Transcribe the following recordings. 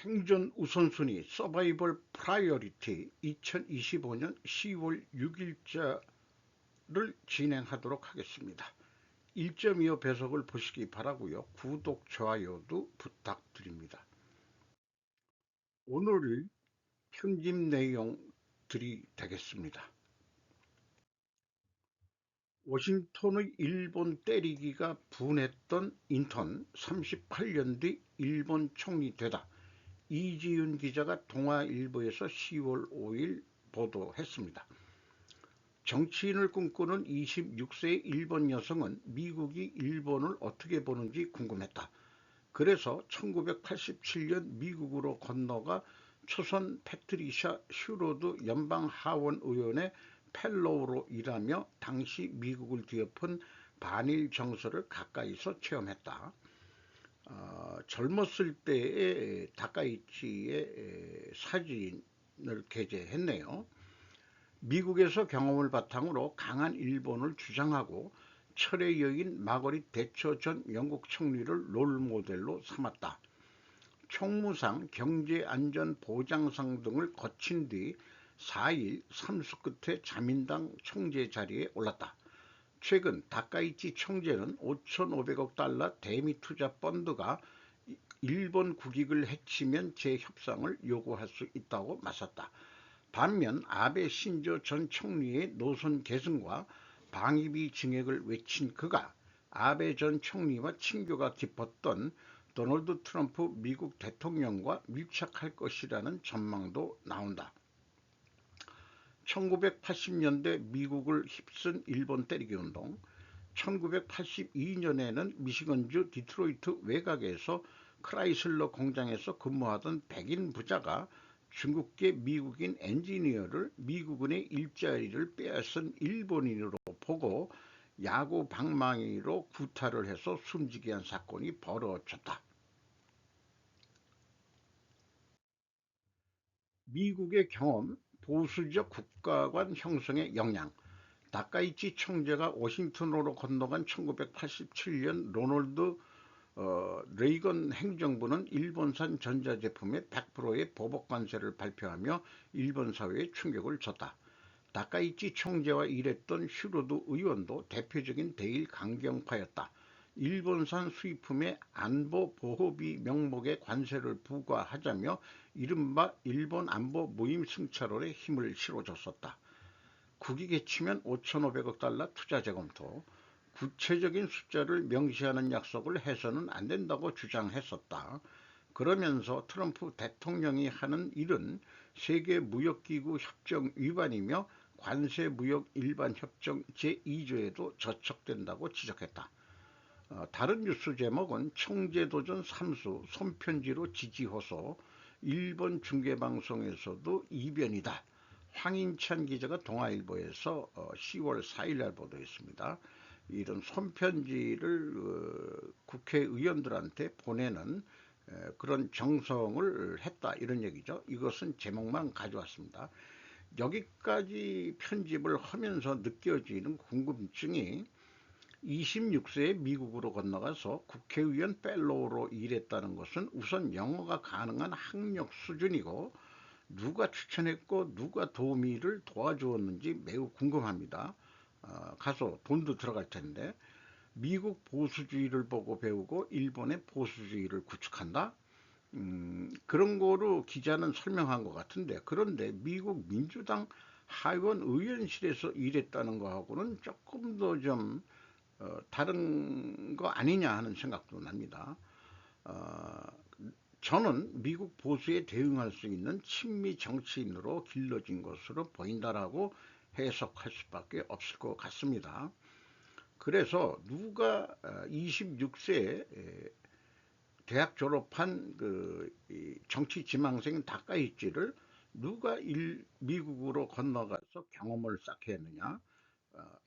생존 우선순위 서바이벌 프라이어리티 2025년 10월 6일자를 진행하도록 하겠습니다. 1.25 배속을 보시기 바라고요. 구독, 좋아요도 부탁드립니다. 오늘 편집 내용들이 되겠습니다. 워싱턴의 일본 때리기가 분했던 인턴 38년 뒤 일본 총리 되다. 이지윤 기자가 동아일보에서 10월 5일 보도했습니다. 정치인을 꿈꾸는 26세의 일본 여성은 미국이 일본을 어떻게 보는지 궁금했다. 그래서 1987년 미국으로 건너가 초선 패트리샤 슈로드 연방하원의원의 펠로우로 일하며 당시 미국을 뒤엎은 반일 정서를 가까이서 체험했다. 젊었을 때의 다카이치의 사진을 게재했네요. 미국에서 경험을 바탕으로 강한 일본을 주장하고 철의 여인 마거릿 대처 전 영국 총리를 롤모델로 삼았다. 총무상, 경제안전보장상 등을 거친 뒤 4일 삼수 끝에 자민당 총재 자리에 올랐다. 최근 다카이치 총재는 5,500억 달러 대미 투자 펀드가 일본 국익을 해치면 재협상을 요구할 수 있다고 맞섰다. 반면 아베 신조 전 총리의 노선 계승과 방위비 증액을 외친 그가 아베 전 총리와 친교가 깊었던 도널드 트럼프 미국 대통령과 밀착할 것이라는 전망도 나온다. 1980년대 미국을 휩쓴 일본 때리기 운동, 1982년에는 미시건주 디트로이트 외곽에서 크라이슬러 공장에서 근무하던 백인 부자가 중국계 미국인 엔지니어를 미국인의 일자리를 빼앗은 일본인으로 보고 야구 방망이로 구타를 해서 숨지게 한 사건이 벌어졌다. 미국의 경험, 보수적 국가관 형성의 영향, 다카이치 총재가 워싱턴으로 건너간 1987년 로널드 레이건 행정부는 일본산 전자제품에 100%의 보복 관세를 발표하며 일본 사회에 충격을 줬다. 다카이치 총재와 일했던 슈로드 의원도 대표적인 대일 강경파였다. 일본산 수입품에 안보 보호비 명목의 관세를 부과하자며 이른바 일본 안보 무임승차론에 힘을 실어줬었다. 국익 해치면 5,500억 달러 투자 재검토, 구체적인 숫자를 명시하는 약속을 해서는 안 된다고 주장했었다. 그러면서 트럼프 대통령이 하는 일은 세계무역기구 협정 위반이며 관세무역 일반협정 제2조에도 저촉된다고 지적했다. 다른 뉴스 제목은 총재도전 3수 손편지로 지지호소, 일본 중계방송에서도 이변이다. 황인찬 기자가 동아일보에서 10월 4일날 보도했습니다. 이런 손편지를 국회의원들한테 보내는 그런 정성을 했다 이런 얘기죠. 이것은 제목만 가져왔습니다. 여기까지 편집을 하면서 느껴지는 궁금증이 26세에 미국으로 건너가서 국회의원 펠로우로 일했다는 것은 우선 영어가 가능한 학력 수준이고 누가 추천했고 누가 도우미를 도와주었는지 매우 궁금합니다. 가서 돈도 들어갈 텐데 미국 보수주의를 보고 배우고 일본의 보수주의를 구축한다? 그런 거로 기자는 설명한 것 같은데 그런데 미국 민주당 하원 의원실에서 일했다는 거하고는 조금 더 좀 다른 거 아니냐 하는 생각도 납니다. 어, 저는 미국 보수에 대응할 수 있는 친미 정치인으로 길러진 것으로 보인다라고 해석할 수밖에 없을 것 같습니다. 그래서 누가 26세 대학 졸업한 그 정치 지망생 다카이치를 누가 미국으로 건너가서 경험을 쌓게 했느냐?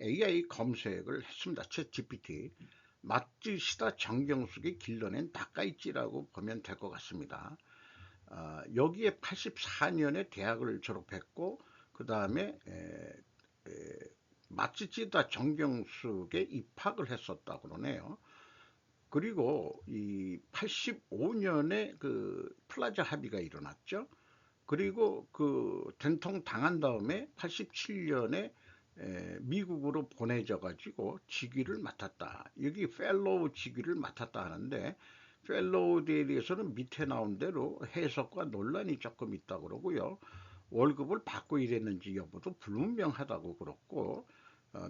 AI 검색을 했습니다. 챗 GPT. 마츠시다 정경숙이 길러낸 다카이치라고 보면 될 것 같습니다. 여기에 84년에 대학을 졸업했고 그 다음에 마츠시다 정경숙에 입학을 했었다고 그러네요. 그리고 이 85년에 그 플라자 합의가 일어났죠. 그리고 그 된통 당한 다음에 87년에 미국으로 보내져 가지고 직위를 맡았다. 여기 펠로우 직위를 맡았다 하는데, 펠로우에 대해서는 밑에 나온 대로 해석과 논란이 조금 있다 그러고요. 월급을 받고 일했는지 여부도 불분명하다고 그렇고,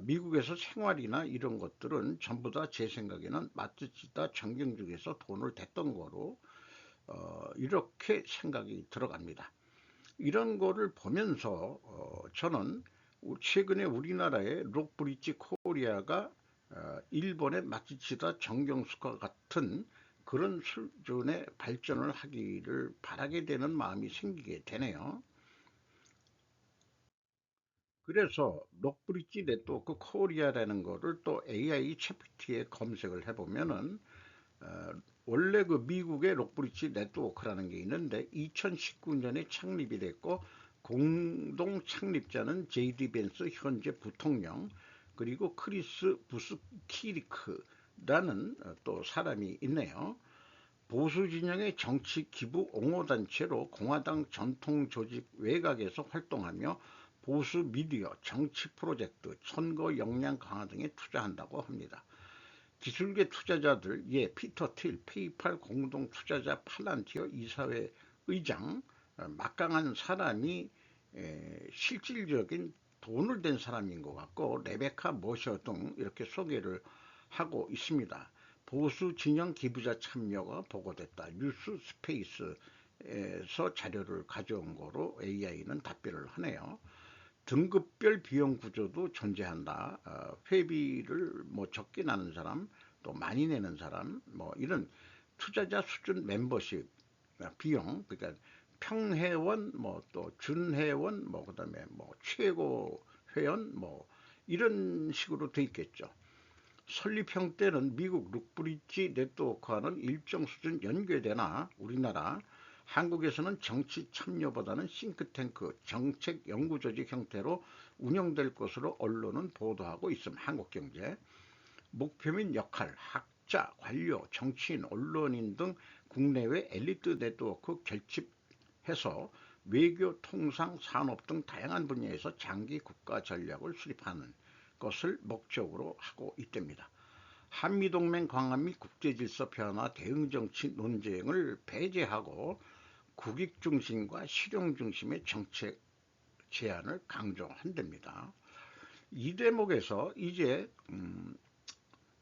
미국에서 생활이나 이런 것들은 전부 다 제 생각에는 마츠시다 정경 중에서 돈을 댔던 거로 이렇게 생각이 들어갑니다. 이런 거를 보면서 저는 최근에 우리나라의 록브리지 코리아가 일본의 마츠시다 정경수와 같은 그런 수준의 발전을 하기를 바라게 되는 마음이 생기게 되네요. 그래서 록브리지 네트워크 코리아라는 거를 또 AI 챗GPT에 검색을 해보면은 어, 원래 그 미국의 록브리지 네트워크라는 게 있는데 2019년에 창립이 됐고, 공동 창립자는 제이디 벤스 현재 부통령, 그리고 크리스 부스키리크라는 또 사람이 있네요. 보수 진영의 정치 기부 옹호 단체로 공화당 전통 조직 외곽에서 활동하며 보수 미디어, 정치 프로젝트, 선거 역량 강화 등에 투자한다고 합니다. 기술계 투자자들, 피터 틸, 페이팔 공동 투자자 팔란티어 이사회 의장, 막강한 사람이 실질적인 돈을 댄 사람인 것 같고, 레베카 머셔 등 이렇게 소개를 하고 있습니다. 보수 진영 기부자 참여가 보고됐다. 뉴스 스페이스에서 자료를 가져온 거로 AI는 답변을 하네요. 등급별 비용 구조도 존재한다. 회비를 뭐 적게 나는 사람, 또 많이 내는 사람, 뭐 이런 투자자 수준 멤버십 비용, 그러니까 평회원, 뭐 또 준회원, 뭐 그다음에 뭐 최고 회원, 뭐 이런 식으로 돼 있겠죠. 설립형 때는 미국 룩브리지 네트워크와는 일정 수준 연계되나 우리나라, 한국에서는 정치 참여보다는 싱크탱크, 정책 연구 조직 형태로 운영될 것으로 언론은 보도하고 있음. 한국경제. 목표 및 역할, 학자, 관료, 정치인, 언론인 등 국내외 엘리트 네트워크 결집해서 외교, 통상, 산업 등 다양한 분야에서 장기 국가 전략을 수립하는 것을 목적으로 하고 있답니다. 한미동맹 강화 및 국제질서 변화 대응 정치 논쟁을 배제하고 국익 중심과 실용 중심의 정책 제안을 강조한답니다. 이 대목에서 이제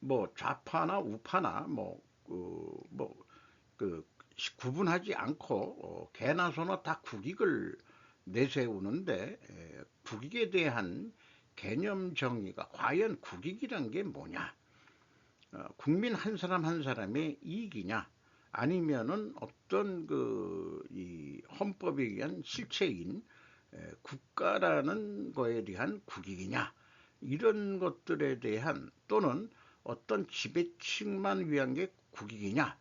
뭐 좌파나 우파나 그 구분하지 않고 개나 소나 다 국익을 내세우는데, 국익에 대한 개념 정의가 과연 국익이란 게 뭐냐? 국민 한 사람 한 사람의 이익이냐, 아니면은 어떤 이 헌법에 의한 실체인 국가라는 거에 대한 국익이냐, 이런 것들에 대한, 또는 어떤 지배층만 위한 게 국익이냐,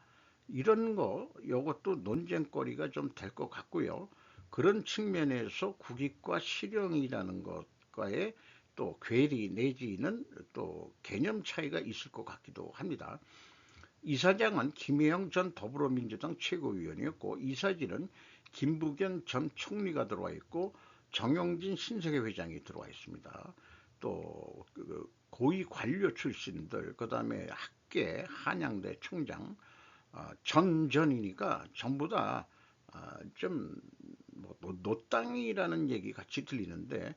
이런 거 이것도 논쟁거리가 좀 될 것 같고요. 그런 측면에서 국익과 실용이라는 것과의 또 괴리 내지는 또 개념 차이가 있을 것 같기도 합니다. 이사장은 김혜영 전 더불어민주당 최고위원이었고, 이사진은 김부겸 전 총리가 들어와 있고, 정용진 신세계 회장이 들어와 있습니다. 또 고위 관료 출신들, 그 다음에 학계, 한양대 총장, 전이니까 전부 다좀 노땅이라는 얘기 같이 들리는데,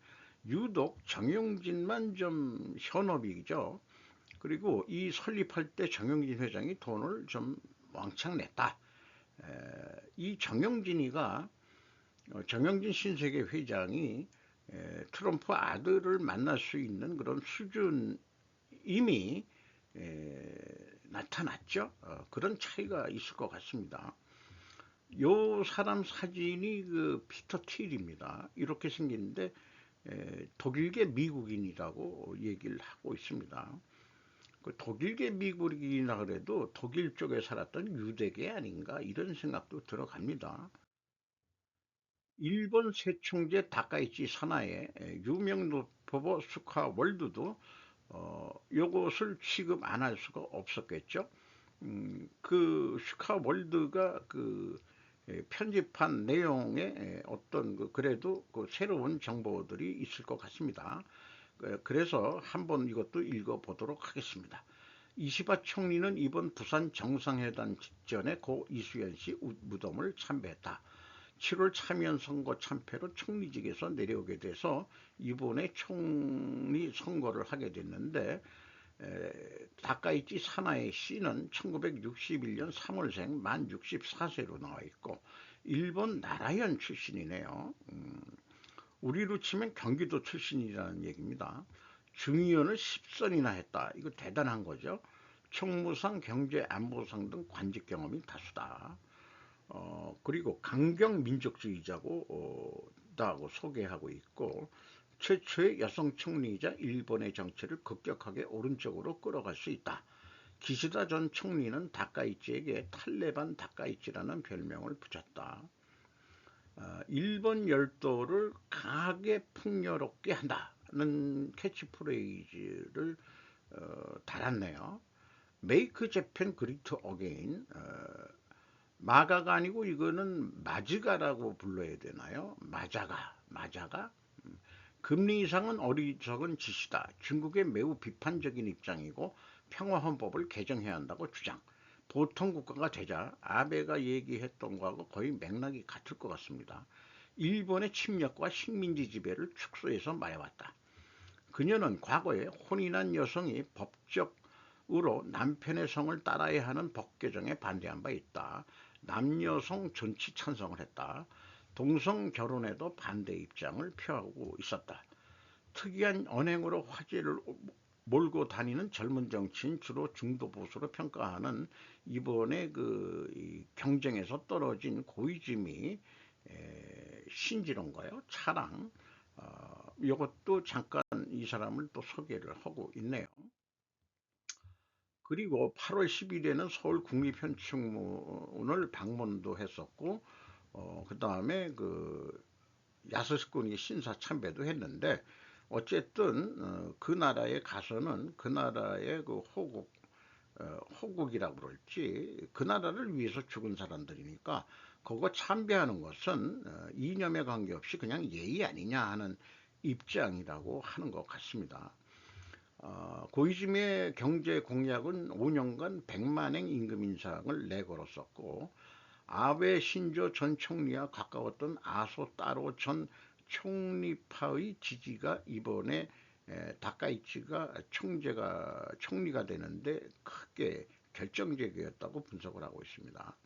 유독 정용진만 좀 현업이죠. 그리고 이 설립할 때 정영진 회장이 돈을 좀 왕창 냈다. 이 정영진 신세계 회장이 트럼프 아들을 만날 수 있는 그런 수준 이미 나타났죠. 그런 차이가 있을 것 같습니다. 요 사람 사진이 그 피터 틸입니다. 이렇게 생겼는데 독일계 미국인이라고 얘기를 하고 있습니다. 그 독일계 미국인이라 그래도 독일 쪽에 살았던 유대계 아닌가, 이런 생각도 들어갑니다. 일본 세총재 다카이치 사나의 유명 노포버 스카 월드도 요것을 취급 안 할 수가 없었겠죠. 그 슈카월드가 그 편집한 내용에 어떤 그래도 그 새로운 정보들이 있을 것 같습니다. 그래서 한번 이것도 읽어보도록 하겠습니다. 이시바 총리는 이번 부산 정상회담 직전에 고 이수연 씨 무덤을 참배했다. 7월 참여연 선거 참패로 총리직에서 내려오게 돼서 이번에 총리 선거를 하게 됐는데, 다카이치 사나에 씨는 1961년 3월생 만 64세로 나와 있고 일본 나라현 출신이네요. 우리로 치면 경기도 출신이라는 얘기입니다. 중의원을 10선이나 했다. 이거 대단한 거죠. 총무상, 경제, 안보상 등 관직 경험이 다수다. 그리고 강경 민족주의자고 다고 소개하고 있고, 최초의 여성 총리이자 일본의 정치를 급격하게 오른쪽으로 끌어갈 수 있다. 기시다 전 총리는 다카이치에게 탈레반 다카이치라는 별명을 붙였다. 일본 열도를 강하게 풍요롭게 한다는 캐치프레이즈를 달았네요. Make Japan Great Again. 마가가 아니고 이거는 마즈가라고 불러야 되나요? 마자가. 금리 인상은 어리석은 짓이다. 중국의 매우 비판적인 입장이고 평화헌법을 개정해야 한다고 주장. 보통 국가가 되자 아베가 얘기했던 거하고 거의 맥락이 같을 것 같습니다. 일본의 침략과 식민지 지배를 축소해서 말해왔다. 그녀는 과거에 혼인한 여성이 법적으로 남편의 성을 따라야 하는 법 개정에 반대한 바 있다. 남여성 전치 찬성을 했다. 동성 결혼에도 반대 입장을 표하고 있었다. 특이한 언행으로 화제를 몰고 다니는 젊은 정치인, 주로 중도 보수로 평가하는 이번에 그 경쟁에서 떨어진 고이즈미 신지론가요? 차랑. 이것도 잠깐 이 사람을 또 소개를 하고 있네요. 그리고 8월 10일에는 서울 국립현충원을 방문도 했었고, 그 다음에 그 야스쿠니 신사 참배도 했는데, 어쨌든 그 나라에 가서는 그 나라의 그 호국이라고 그럴지 그 나라를 위해서 죽은 사람들이니까 그거 참배하는 것은 이념에 관계없이 그냥 예의 아니냐 하는 입장이라고 하는 것 같습니다. 고이즈미의 경제 공약은 5년간 100만행 임금 인상을 내걸었었고, 아베 신조 전 총리와 가까웠던 아소 따로 전 총리파의 지지가 이번에 다카이치가 총리가 되는데 크게 결정적이었다고 분석을 하고 있습니다.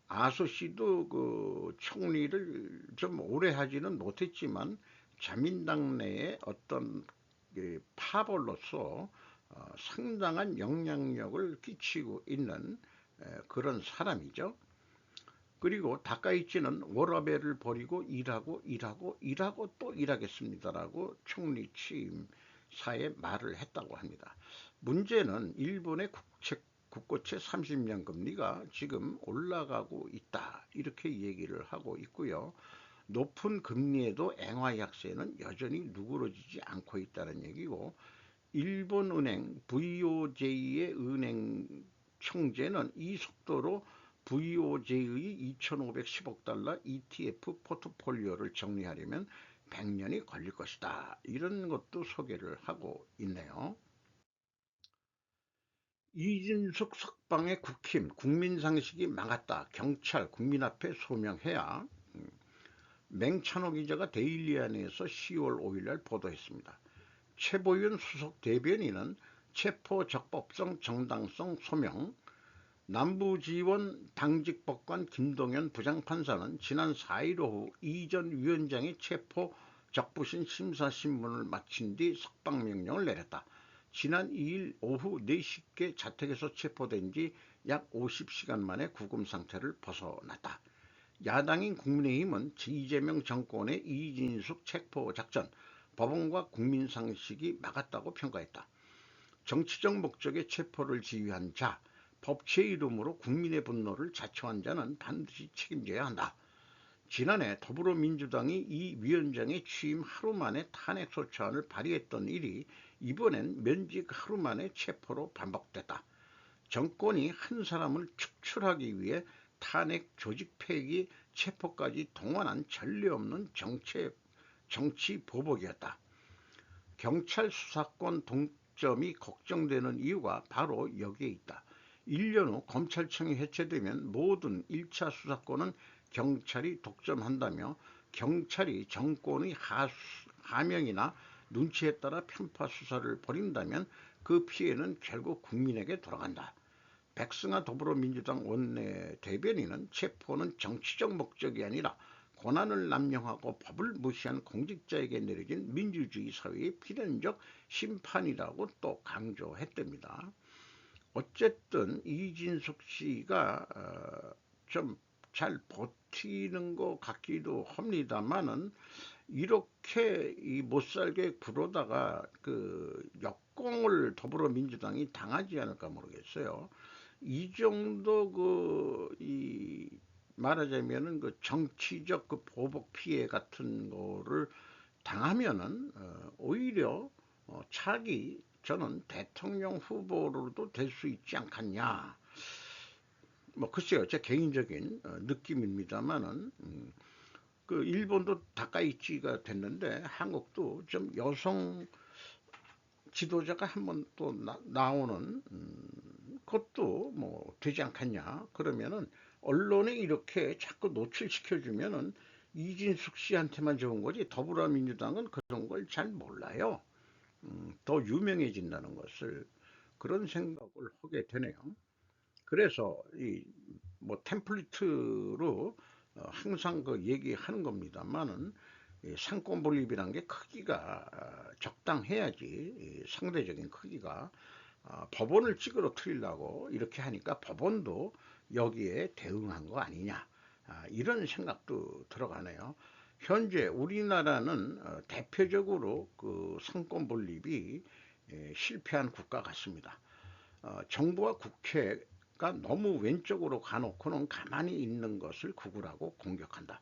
아소 씨도 그 총리를 좀 오래 하지는 못했지만 자민당 내에 어떤 파벌로서 상당한 영향력을 끼치고 있는 그런 사람이죠. 그리고 다카이치는 워라밸을 버리고 일하고 또 일하겠습니다라고 총리 취임사에 말을 했다고 합니다. 문제는 일본의 국고채 30년 금리가 지금 올라가고 있다, 이렇게 얘기를 하고 있고요. 높은 금리에도 앵화 약세는 여전히 누그러지지 않고 있다는 얘기고, 일본은행 VOJ의 은행 총재는 이 속도로 VOJ의 2,510억 달러 ETF 포트폴리오를 정리하려면 100년이 걸릴 것이다, 이런 것도 소개를 하고 있네요. 이진숙 석방의 국힘, 국민상식이 망했다. 경찰 국민 앞에 소명해야. 맹찬호 기자가 데일리안에서 10월 5일날 보도했습니다. 최보윤 수석 대변인은 체포 적법성 정당성 소명, 남부지원 당직법관 김동연 부장판사는 지난 4일 오후 이 전 위원장의 체포 적부심 심사신문을 마친 뒤 석방명령을 내렸다. 지난 2일 오후 4시께 자택에서 체포된 지 약 50시간 만에 구금 상태를 벗어났다. 야당인 국민의힘은 이재명 정권의 이진숙 체포 작전, 법원과 국민상식이 막았다고 평가했다. 정치적 목적의 체포를 지휘한 자, 법치의 이름으로 국민의 분노를 자초한 자는 반드시 책임져야 한다. 지난해 더불어민주당이 이 위원장의 취임 하루 만에 탄핵소추안을 발의했던 일이 이번엔 면직 하루 만에 체포로 반복됐다. 정권이 한 사람을 축출하기 위해 탄핵, 조직 폐기, 체포까지 동원한 전례 없는 정치 보복이었다. 경찰 수사권 동점이 걱정되는 이유가 바로 여기에 있다. 1년 후 검찰청이 해체되면 모든 1차 수사권은 경찰이 독점한다며 경찰이 정권의 하명이나 눈치에 따라 편파 수사를 벌인다면 그 피해는 결국 국민에게 돌아간다. 백승하 더불어민주당 원내대변인은 체포는 정치적 목적이 아니라 권한을 남용하고 법을 무시한 공직자에게 내려진 민주주의 사회의 필연적 심판이라고 또 강조했답니다. 어쨌든 이진숙 씨가 좀 잘 버티는 것 같기도 합니다만은 이렇게 이 못살게 굴러다가 그 역공을 더불어민주당이 당하지 않을까 모르겠어요. 이 정도 이 말하자면은 그 정치적 그 보복 피해 같은 거를 당하면은 오히려 차기 저는 대통령 후보로도 될 수 있지 않겠냐. 뭐 글쎄요, 제 개인적인 느낌입니다만은 그 일본도 다카이치가 됐는데 한국도 좀 여성 지도자가 한번 또 나오는 것도 뭐 되지 않겠냐. 그러면은 언론에 이렇게 자꾸 노출시켜주면은 이진숙 씨한테만 좋은 거지 더불어민주당은 그런 걸 잘 몰라요. 더 유명해진다는 것을 그런 생각을 하게 되네요. 그래서 이 뭐 템플릿으로 항상 그 얘기하는 겁니다만은 상권 분립이란 게 크기가 적당해야지 상대적인 크기가 법원을 찌그러뜨리려고 이렇게 하니까 법원도 여기에 대응한 거 아니냐 이런 생각도 들어가네요. 현재 우리나라는 대표적으로 그 상권 분립이 실패한 국가 같습니다. 정부와 국회가 너무 왼쪽으로 가놓고는 가만히 있는 것을 구구라고 공격한다.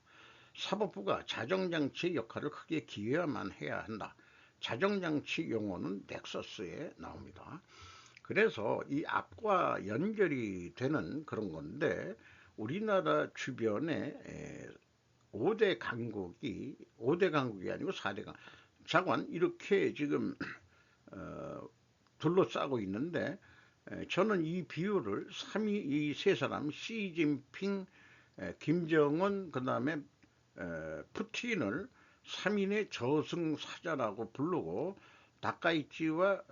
사법부가 자정장치의 역할을 크게 기여만 해야 한다. 자정장치 용어는 넥서스에 나옵니다. 그래서 이 앞과 연결이 되는 그런 건데 우리나라 주변에 5대 강국이 5대 강국이 아니고 4대 강국 자관 이렇게 지금 둘러싸고 있는데 저는 이 비율을 이 세 사람 시진핑, 김정은 그다음에 푸틴을 3인의 저승사자라고 부르고 다카이치와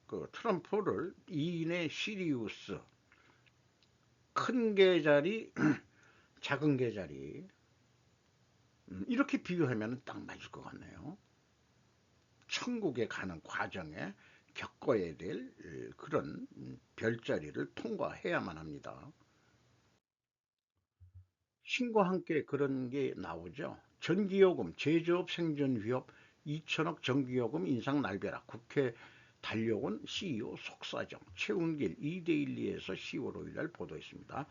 그 트럼프를 2인의 시리우스 큰 개자리 작은 개자리 이렇게 비유하면 딱 맞을 것 같네요. 천국에 가는 과정에 겪어야 될 그런 별자리를 통과해야만 합니다. 신과 함께 그런 게 나오죠. 전기요금, 제조업 생존 위협, 2천억 전기요금 인상 날벼락, 국회 달려온 CEO 속사정, 최운길 2데일리에서 10월 5일날 보도했습니다.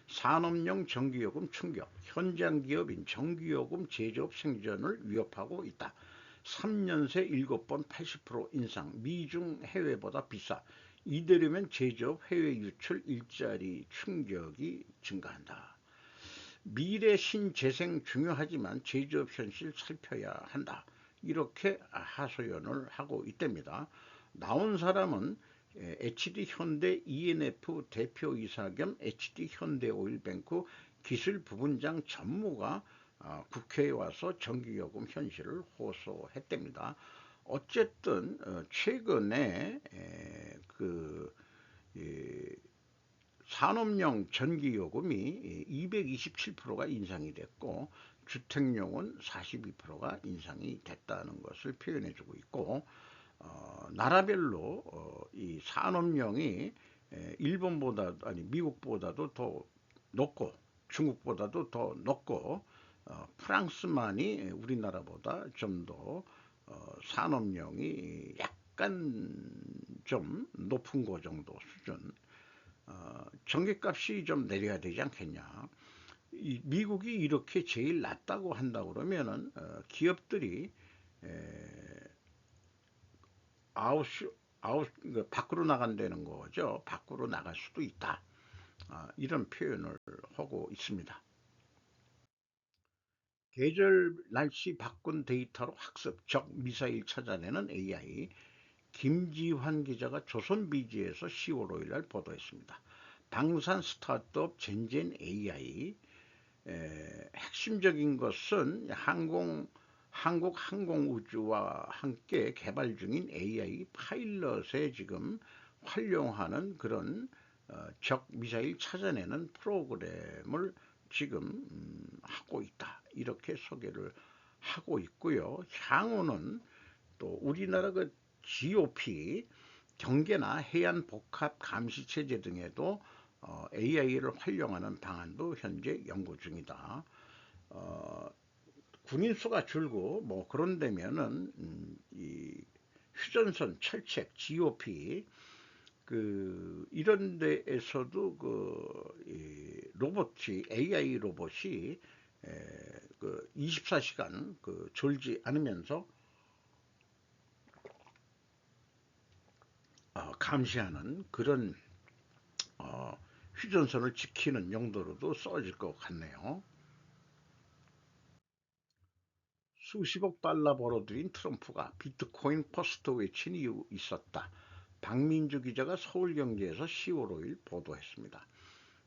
산업용 전기요금 충격, 현장 기업인 전기요금 제조업 생존을 위협하고 있다. 3년 새 7번 80% 인상, 미중 해외보다 비싸. 이대로면 제조업 해외 유출 일자리 충격이 증가한다. 미래 신재생 중요하지만 제조업 현실 살펴야 한다. 이렇게 하소연을 하고 있답니다. 나온 사람은 HD현대 ENF 대표이사 겸 HD현대오일뱅크 기술부분장 전무가 국회에 와서 전기요금 현실을 호소했답니다. 어쨌든 최근에 그 산업용 전기요금이 227%가 인상이 됐고 주택용은 42%가 인상이 됐다는 것을 표현해주고 있고 나라별로 이 산업용이 일본보다 아니 미국보다도 더 높고 중국보다도 더 높고 프랑스만이 우리나라보다 좀 더 산업용이 약간 좀 높은 거 정도 수준 전기값이 좀 내려야 되지 않겠냐. 미국이 이렇게 제일 낮다고 한다 그러면은 기업들이 아웃 밖으로 나간다는 거죠. 밖으로 나갈 수도 있다. 이런 표현을 하고 있습니다. 계절 날씨 바꾼 데이터로 학습, 적 미사일 찾아내는 AI. 김지환 기자가 조선비지에서 10월 5일 날 보도했습니다. 방산 스타트업 젠젠 AI. 핵심적인 것은 한국 항공우주와 함께 개발 중인 AI 파일럿에 지금 활용하는 그런 적 미사일 찾아내는 프로그램을 지금 하고 있다. 이렇게 소개를 하고 있고요. 향후는 또 우리나라 그 GOP 경계나 해안 복합 감시 체제 등에도 AI를 활용하는 방안도 현재 연구 중이다. 군인 수가 줄고 뭐 그런 데면은 이 휴전선, 철책, GOP 이런 데에서도 로봇이 AI 로봇이 24시간 졸지 않으면서 감시하는 그런 휴전선을 지키는 용도로도 써질 것 같네요. 수십억 달러 벌어들인 트럼프가 비트코인 퍼스트 외친 이유 있었다. 박민주 기자가 서울경제에서 10월 5일 보도했습니다.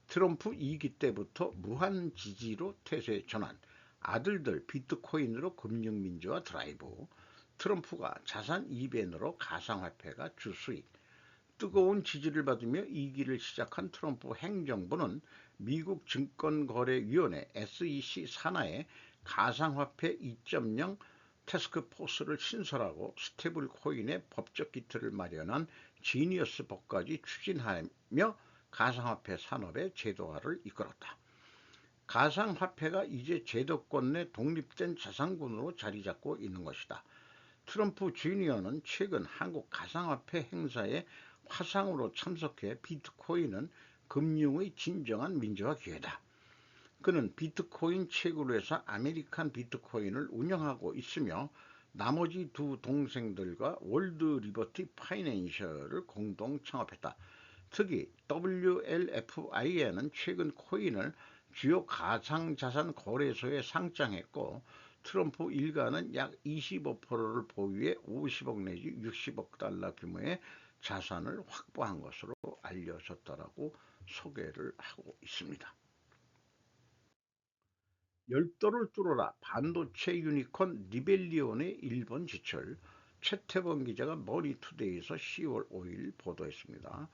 트럼프 2기 때부터 무한 지지로 태세 전환, 아들들 비트코인으로 금융민주화 드라이브, 트럼프가 자산 이변으로 가상화폐가 주수익, 뜨거운 지지를 받으며 2기를 시작한 트럼프 행정부는 미국 증권거래위원회 SEC 산하에 가상화폐 2.0 태스크포스를 신설하고 스테이블 코인의 법적 기틀을 마련한 지니어스 법까지 추진하며 가상화폐 산업의 제도화를 이끌었다. 가상화폐가 이제 제도권 내 독립된 자산군으로 자리 잡고 있는 것이다. 트럼프 주니어는 최근 한국 가상화폐 행사에 화상으로 참석해 비트코인은 금융의 진정한 민주화 기회다. 그는 비트코인 채굴회사 아메리칸 비트코인을 운영하고 있으며 나머지 두 동생들과 월드 리버티 파이낸셜을 공동 창업했다. 특히 WLFI에는 최근 코인을 주요 가상자산 거래소에 상장했고 트럼프 일가는 약 25%를 보유해 50억 내지 60억 달러 규모의 자산을 확보한 것으로 알려졌다라고 소개를 하고 있습니다. 열도를 뚫어라 반도체 유니콘 리벨리온의 일본 지출. 최태범 기자가 머니투데이에서 10월 5일 보도했습니다.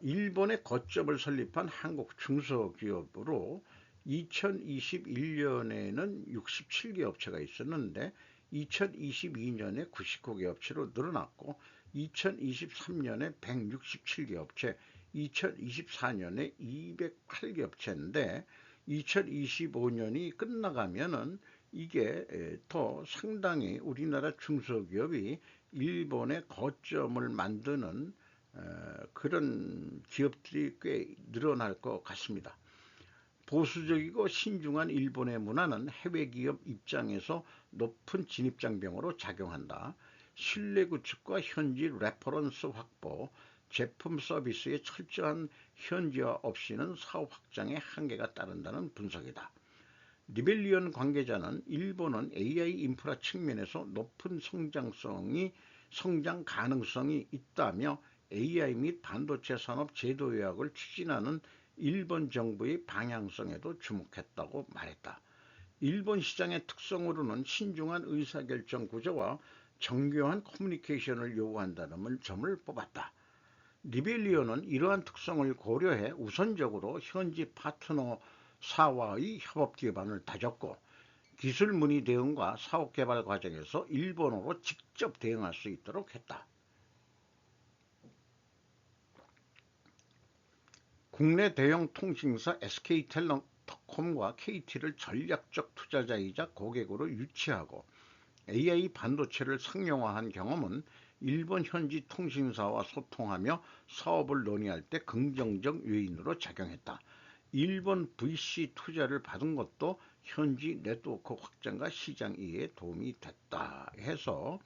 일본에 거점을 설립한 한국 중소기업으로 2021년에는 67개 업체가 있었는데 2022년에 99개 업체로 늘어났고 2023년에 167개 업체, 2024년에 208개 업체인데 2025년이 끝나가면은 이게 더 상당히 우리나라 중소기업이 일본의 거점을 만드는 그런 기업들이 꽤 늘어날 것 같습니다. 보수적이고 신중한 일본의 문화는 해외 기업 입장에서 높은 진입장벽으로 작용한다. 신뢰 구축과 현지 레퍼런스 확보, 제품 서비스의 철저한 현지화 없이는 사업 확장에 한계가 따른다는 분석이다. 리벨리온 관계자는 일본은 AI 인프라 측면에서 높은 성장 가능성이 있다며 AI 및 반도체 산업 제도 요약을 추진하는 일본 정부의 방향성에도 주목했다고 말했다. 일본 시장의 특성으로는 신중한 의사결정 구조와 정교한 커뮤니케이션을 요구한다는 점을 뽑았다. 리벨리온은 이러한 특성을 고려해 우선적으로 현지 파트너사와의 협업 기반을 다졌고 기술 문의 대응과 사업 개발 과정에서 일본어로 직접 대응할 수 있도록 했다. 국내 대형 통신사 SK텔레콤과 KT를 전략적 투자자이자 고객으로 유치하고 AI 반도체를 상용화한 경험은 일본 현지 통신사와 소통하며 사업을 논의할 때 긍정적 요인으로 작용했다. 일본 VC 투자를 받은 것도 현지 네트워크 확장과 시장 이해에 도움이 됐다 해서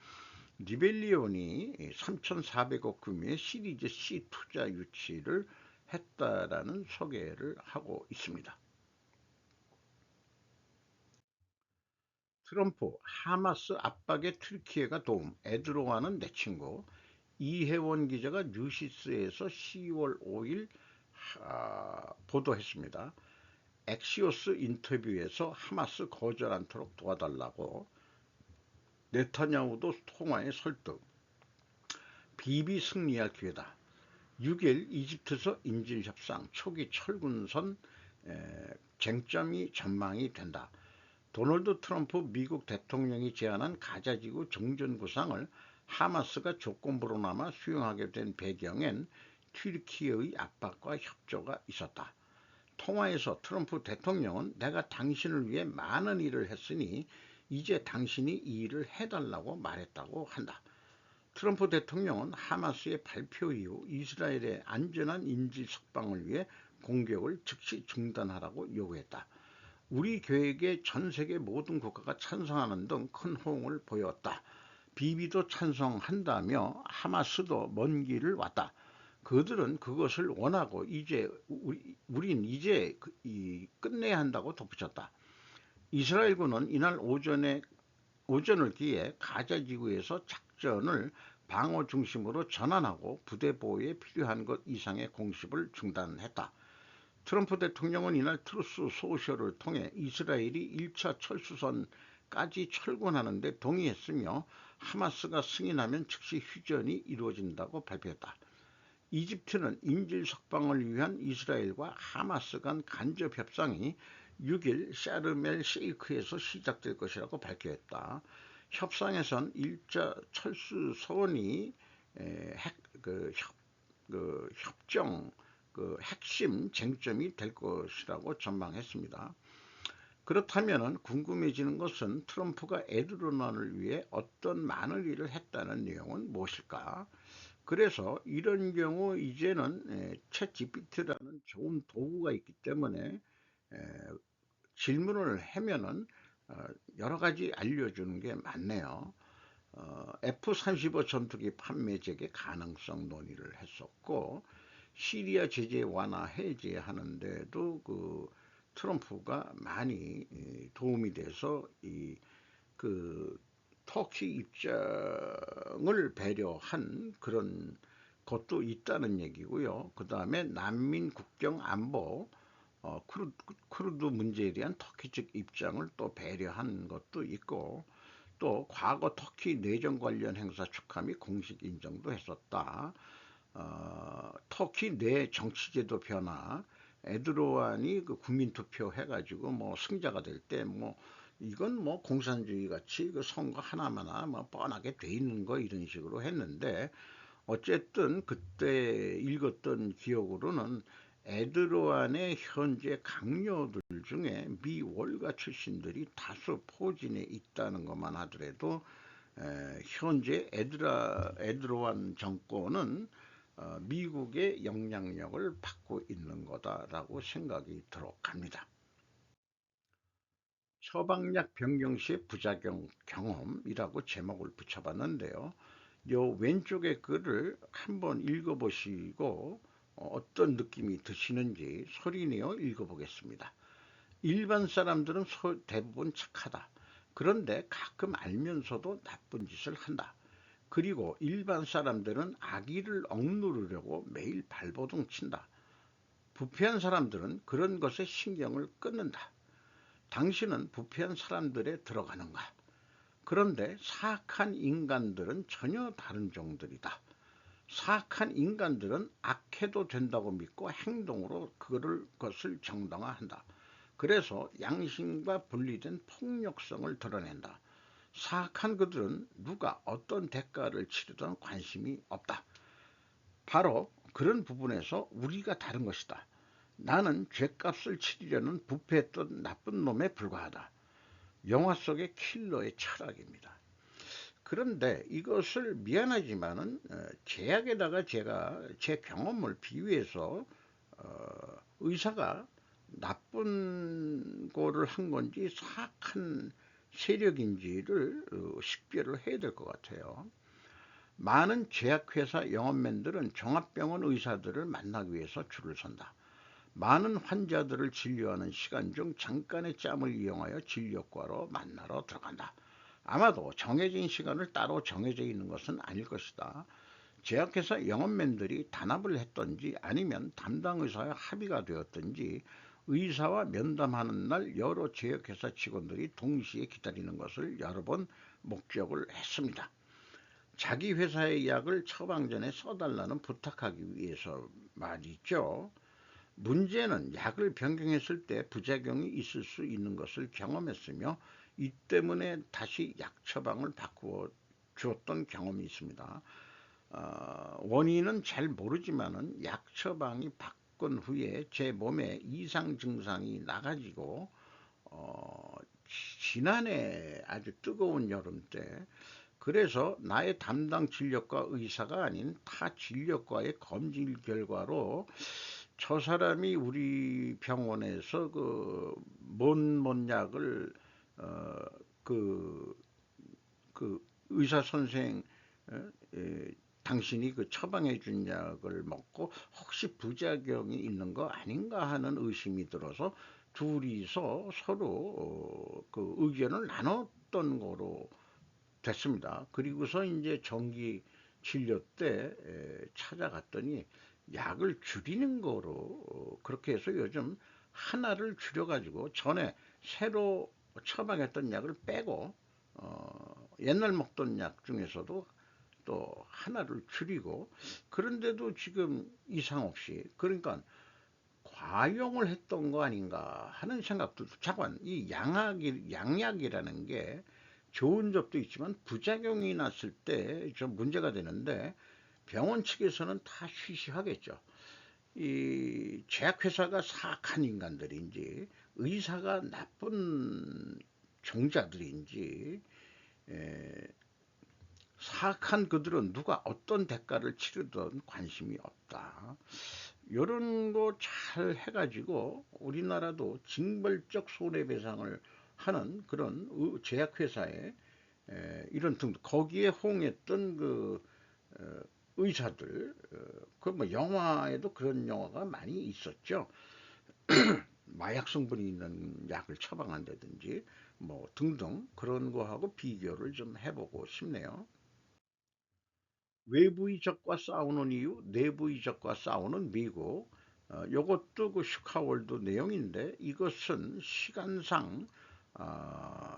리벨리온이 3,400억 규모의 시리즈 C 투자 유치를 했다라는 소개를 하고 있습니다. 트럼프, 하마스 압박에 튀르키예가 도움, 에르도안은 내 친구. 이혜원 기자가 뉴시스에서 10월 5일 보도했습니다. 엑시오스 인터뷰에서 하마스 거절 않도록 도와달라고, 네타냐후도 통화에 설득, 비비 승리할 기회다. 6일 이집트에서 인질협상 초기 철군선 쟁점이 전망이 된다. 도널드 트럼프 미국 대통령이 제안한 가자지구 정전 구상을 하마스가 조건부로나마 수용하게 된 배경엔 튀르키예의 압박과 협조가 있었다. 통화에서 트럼프 대통령은 내가 당신을 위해 많은 일을 했으니 이제 당신이 이 일을 해달라고 말했다고 한다. 트럼프 대통령은 하마스의 발표 이후 이스라엘의 안전한 인질 석방을 위해 공격을 즉시 중단하라고 요구했다. 우리 계획에 전 세계 모든 국가가 찬성하는 등 큰 호응을 보였다. 비비도 찬성한다며 하마스도 먼 길을 왔다. 그들은 그것을 원하고 이제 우린 이제 끝내야 한다고 덧붙였다. 이스라엘군은 이날 오전을 기해 가자 지구에서 작전을 방어 중심으로 전환하고 부대 보호에 필요한 것 이상의 공습을 중단했다. 트럼프 대통령은 이날 트루스 소셜을 통해 이스라엘이 1차 철수선까지 철군하는 데 동의했으며 하마스가 승인하면 즉시 휴전이 이루어진다고 발표했다. 이집트는 인질 석방을 위한 이스라엘과 하마스 간 간접 협상이 6일 샤르멜 셰이크에서 시작될 것이라고 밝혔다. 협상에선 1차 철수선이 협정 핵심 쟁점이 될 것이라고 전망했습니다. 그렇다면 궁금해지는 것은 트럼프가 에르도안을 위해 어떤 많은 일을 했다는 내용은 무엇일까? 그래서 이런 경우 이제는 챗 GPT라는 좋은 도구가 있기 때문에 질문을 하면은 여러 가지 알려주는 게 많네요. F-35 전투기 판매 재개 가능성 논의를 했었고, 시리아 제재 완화 해제하는데도 트럼프가 많이 도움이 돼서 터키 입장을 배려한 그런 것도 있다는 얘기고요. 그 다음에 난민 국경 안보, 쿠르드 문제에 대한 터키 측 입장을 또 배려한 것도 있고, 또 과거 터키 내정 관련 행사 축하 및 공식 인정도 했었다. 터키 내 정치제도 변화, 에르도안이 국민투표 해가지고 승자가 될 때 이건 공산주의 같이 선거 하나마나 뻔하게 돼 있는 거 이런 식으로 했는데, 어쨌든 그때 읽었던 기억으로는 에르도안의 현재 강요들 중에 미 월가 출신들이 다수 포진해 있다는 것만 하더라도 현재 에르도안 정권은 미국의 영향력을 받고 있는 거다라고 생각이 들어갑니다. 처방약 변경 시의 부작용 경험이라고 제목을 붙여봤는데요. 요 왼쪽의 글을 한번 읽어보시고 어떤 느낌이 드시는지 소리내어 읽어보겠습니다. 일반 사람들은 대부분 착하다. 그런데 가끔 알면서도 나쁜 짓을 한다. 그리고 일반 사람들은 악의를 억누르려고 매일 발버둥 친다. 부패한 사람들은 그런 것에 신경을 끊는다. 당신은 부패한 사람들에 들어가는가? 그런데 사악한 인간들은 전혀 다른 종들이다. 사악한 인간들은 악해도 된다고 믿고 행동으로 그것을 정당화한다. 그래서 양심과 분리된 폭력성을 드러낸다. 사악한 그들은 누가 어떤 대가를 치르든 관심이 없다. 바로 그런 부분에서 우리가 다른 것이다. 나는 죗값을 치르려는 부패했던 나쁜 놈에 불과하다. 영화 속의 킬러의 철학입니다. 그런데 이것을 미안하지만은 제약에다가 제가 제 경험을 비유해서 의사가 나쁜 거를 한 건지 사악한 세력인지를 식별을 해야 될 것 같아요. 많은 제약회사 영업맨들은 종합병원 의사들을 만나기 위해서 줄을 선다. 많은 환자들을 진료하는 시간 중 잠깐의 짬을 이용하여 진료과로 만나러 들어간다. 아마도 정해진 시간을 따로 정해져 있는 것은 아닐 것이다. 제약회사 영업맨들이 단합을 했던지 아니면 담당 의사와 합의가 되었던지 의사와 면담하는 날 여러 제약회사 직원들이 동시에 기다리는 것을 여러 번 목격을 했습니다. 자기 회사의 약을 처방 전에 써달라는 부탁하기 위해서 말이죠. 문제는 약을 변경했을 때 부작용이 있을 수 있는 것을 경험했으며 이 때문에 다시 약 처방을 바꾸어 주었던 경험이 있습니다. 원인은 잘 모르지만은 약 처방이 바꾼 후에 제 몸에 이상 증상이 나가지고 지난해 아주 뜨거운 여름 때 그래서 나의 담당 진료과 의사가 아닌 타 진료과의 검진 결과로 저 사람이 우리 병원에서 뭔 약을 어, 그, 그 의사 선생 당신이 그 처방해 준 약을 먹고 혹시 부작용이 있는 거 아닌가 하는 의심이 들어서 둘이서 서로 그 의견을 나눴던 거로 됐습니다. 그리고서 이제 정기 진료 때 찾아갔더니 약을 줄이는 거로 그렇게 해서 요즘 하나를 줄여가지고 전에 새로 처방했던 약을 빼고 옛날 먹던 약 중에서도 또 하나를 줄이고 그런데도 지금 이상 없이 그러니까 과용을 했던 거 아닌가 하는 생각도 잠깐 이 양약이라는 게 좋은 점도 있지만 부작용이 났을 때 좀 문제가 되는데 병원 측에서는 다 쉬쉬하겠죠. 이 제약회사가 사악한 인간들인지 의사가 나쁜 종자들인지 사악한 그들은 누가 어떤 대가를 치르든 관심이 없다. 이런 거 잘 해가지고 우리나라도 징벌적 손해배상을 하는 그런 제약회사에 이런 등 거기에 호응했던 그 의사들 그 뭐 영화에도 그런 영화가 많이 있었죠. 마약 성분이 있는 약을 처방한다든지 뭐 등등 그런 거하고 비교를 좀 해보고 싶네요. 외부의 적과 싸우는 이유, 내부의 적과 싸우는 미국. 요것도 그 슈카월드 내용인데 이것은 시간상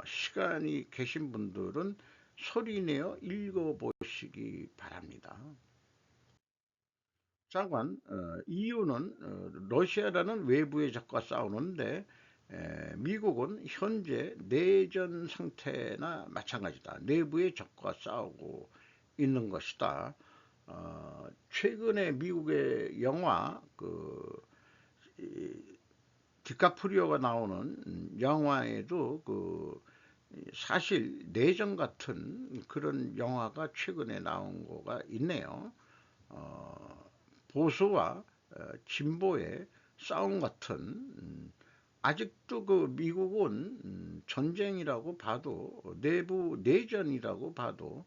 시간이 계신 분들은 소리내어 읽어보시기 바랍니다. 장관, 이유는 러시아라는 외부의 적과 싸우는데 미국은 현재 내전 상태나 마찬가지다. 내부의 적과 싸우고 있는 것이다. 최근에 미국의 영화 디카프리오가 나오는 영화에도 사실 내전 같은 그런 영화가 최근에 나온 거가 있네요. 보수와 진보의 싸움 같은 아직도 그 미국은 전쟁이라고 봐도 내부 내전이라고 봐도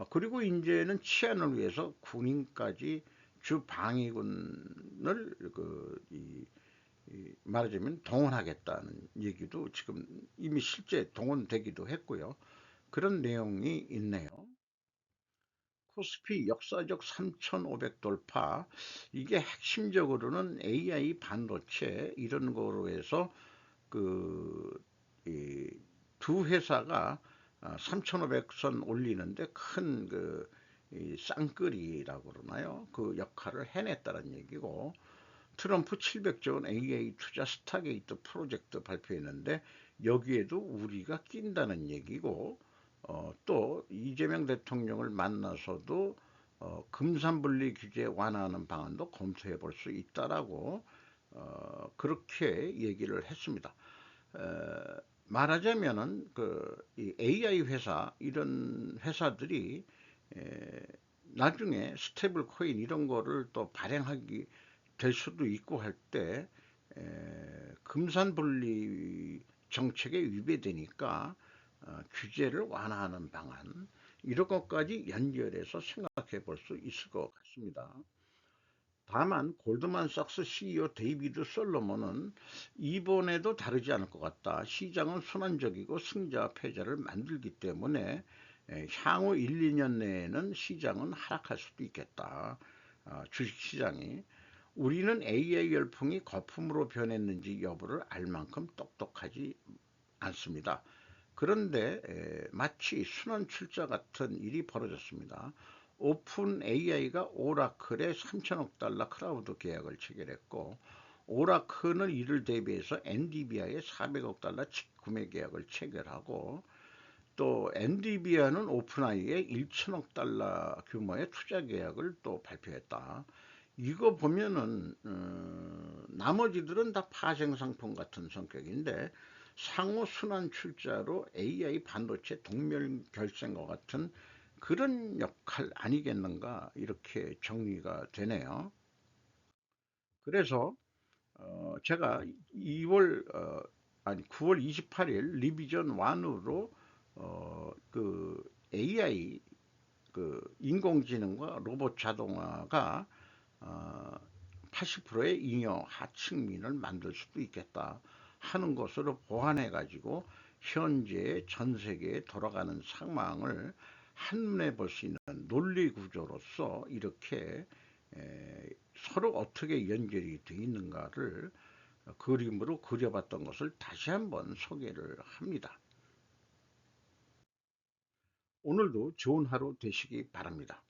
그리고 이제는 치안을 위해서 군인까지 주 방위군을 말하자면 동원하겠다는 얘기도 지금 이미 실제 동원되기도 했고요. 그런 내용이 있네요. 코스피 역사적 3,500 돌파. 이게 핵심적으로는 AI 반도체 이런 거로 해서 그 두 회사가 3,500선 올리는데 큰 쌍끌이라고 그러나요? 그 역할을 해냈다는 얘기고 트럼프 700조 원 AI 투자 스타게이트 프로젝트 발표했는데 여기에도 우리가 낀다는 얘기고 또 이재명 대통령을 만나서도 금산분리 규제 완화하는 방안도 검토해 볼 수 있다라고 그렇게 얘기를 했습니다. 말하자면은 이 AI 회사 이런 회사들이 나중에 스테이블 코인 이런 거를 또 발행하기 될 수도 있고 할 때 금산분리 정책에 위배되니까 규제를 완화하는 방안 이런 것까지 연결해서 생각해 볼 수 있을 것 같습니다. 다만 골드만삭스 CEO 데이비드 솔로몬은 이번에도 다르지 않을 것 같다. 시장은 순환적이고 승자 패자를 만들기 때문에 향후 1, 2년 내에는 시장은 하락할 수도 있겠다. 주식시장이. 우리는 AI 열풍이 거품으로 변했는지 여부를 알 만큼 똑똑하지 않습니다. 그런데 마치 순환 출자 같은 일이 벌어졌습니다. 오픈 AI가 오라클에 3천억 달러 클라우드 계약을 체결했고, 오라클은 이를 대비해서 엔디비아에 400억 달러 구매 계약을 체결하고, 또 엔디비아는 오픈AI에 1천억 달러 규모의 투자 계약을 또 발표했다. 이거 보면은 나머지들은 다 파생상품 같은 성격인데 상호 순환 출자로 AI 반도체 동멸결생과 같은 그런 역할 아니겠는가 이렇게 정리가 되네요. 그래서 제가 9월 28일 리비전 1으로 그 AI 그 인공지능과 로봇 자동화가 80%의 잉여 하층민을 만들 수도 있겠다 하는 것으로 보완해 가지고 현재 전 세계에 돌아가는 상황을 한눈에 볼 수 있는 논리 구조로서 이렇게 서로 어떻게 연결이 되어 있는가를 그림으로 그려봤던 것을 다시 한번 소개를 합니다. 오늘도 좋은 하루 되시기 바랍니다.